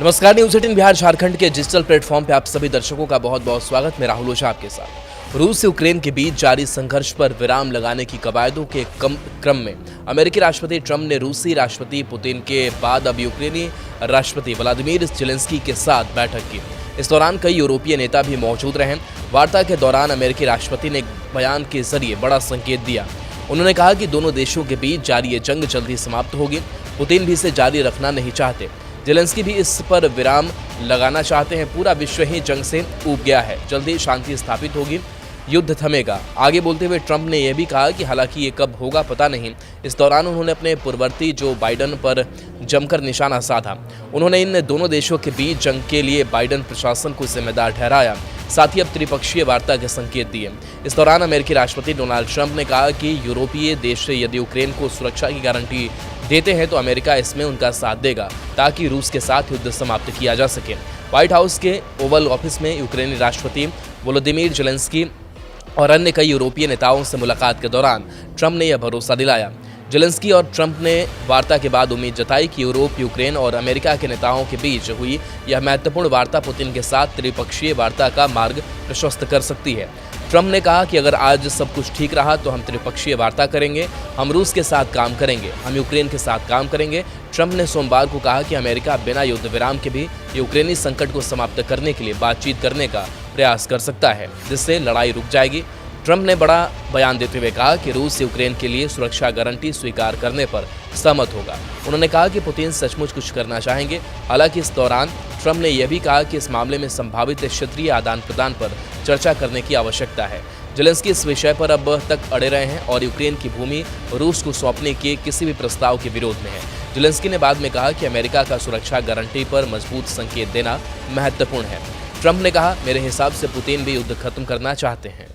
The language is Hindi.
नमस्कार, न्यूज़ 18 बिहार झारखंड के डिजिटल प्लेटफॉर्म पे आप सभी दर्शकों का बहुत बहुत स्वागत। मैं राहुल ओझा आपके साथ। रूस से यूक्रेन के बीच जारी संघर्ष पर विराम लगाने की कवायदों के क्रम में अमेरिकी राष्ट्रपति ट्रंप ने रूसी राष्ट्रपति पुतिन के बाद अब यूक्रेनी राष्ट्रपति व्लादिमीर जेलेंस्की के साथ बैठक की। इस दौरान कई यूरोपीय नेता भी मौजूद रहे। वार्ता के दौरान अमेरिकी राष्ट्रपति ने एक बयान के जरिए बड़ा संकेत दिया। उन्होंने कहा कि दोनों देशों के बीच जारी ये जंग जल्दी समाप्त होगी। पुतिन भी इसे जारी रखना नहीं चाहते। जेलेंस्की भी इस पर विराम लगाना चाहते हैं। पूरा विश्व ही जंग से ऊब गया है, जल्दी शांति स्थापित होगी, युद्ध थमेगा। आगे बोलते हुए ट्रंप ने यह भी कहा कि हालांकि ये कब होगा पता नहीं। इस दौरान उन्होंने अपने पूर्ववर्ती जो बाइडन पर जमकर निशाना साधा। उन्होंने इन दोनों देशों के बीच जंग के लिए बाइडन प्रशासन को जिम्मेदार ठहराया। साथ ही अब त्रिपक्षीय वार्ता के संकेत दिए। इस दौरान अमेरिकी राष्ट्रपति डोनाल्ड ट्रंप ने कहा कि यूरोपीय देश यदि यूक्रेन को सुरक्षा की गारंटी देते हैं तो अमेरिका इसमें उनका साथ देगा ताकि रूस के साथ युद्ध समाप्त किया जा सके। व्हाइट हाउस के ओवल ऑफिस में यूक्रेनी राष्ट्रपति वोलोदिमीर जेलेंस्की और अन्य कई यूरोपीय नेताओं से मुलाकात के दौरान ट्रंप ने यह भरोसा दिलाया। जेलेंस्की और ट्रंप ने वार्ता के बाद उम्मीद जताई कि यूरोप, यूक्रेन और अमेरिका के नेताओं के बीच हुई यह महत्वपूर्ण वार्ता पुतिन के साथ त्रिपक्षीय वार्ता का मार्ग प्रशस्त कर सकती है। ट्रंप ने कहा कि अगर आज सब कुछ ठीक रहा तो हम त्रिपक्षीय वार्ता करेंगे, हम रूस के साथ काम करेंगे, हम यूक्रेन के साथ काम करेंगे। ट्रंप ने सोमवार को कहा कि अमेरिका बिना युद्ध विराम के भी यूक्रेनी संकट को समाप्त करने के लिए बातचीत करने का प्रयास कर सकता है, जिससे लड़ाई रुक जाएगी। ट्रंप ने बड़ा बयान देते हुए कहा कि रूस यूक्रेन के लिए सुरक्षा गारंटी स्वीकार करने पर सहमत होगा। उन्होंने कहा कि पुतिन सचमुच कुछ करना चाहेंगे। हालांकि इस दौरान ट्रंप ने यह भी कहा कि इस मामले में संभावित क्षेत्रीय आदान प्रदान पर चर्चा करने की आवश्यकता है। जेलेंस्की इस विषय पर अब तक अड़े रहे हैं और यूक्रेन की भूमि रूस को सौंपने के किसी भी प्रस्ताव के विरोध में है। जेलेंस्की ने बाद में कहा कि अमेरिका का सुरक्षा गारंटी पर मजबूत संकेत देना महत्वपूर्ण है। ट्रंप ने कहा, मेरे हिसाब से पुतिन भी युद्ध खत्म करना चाहते हैं।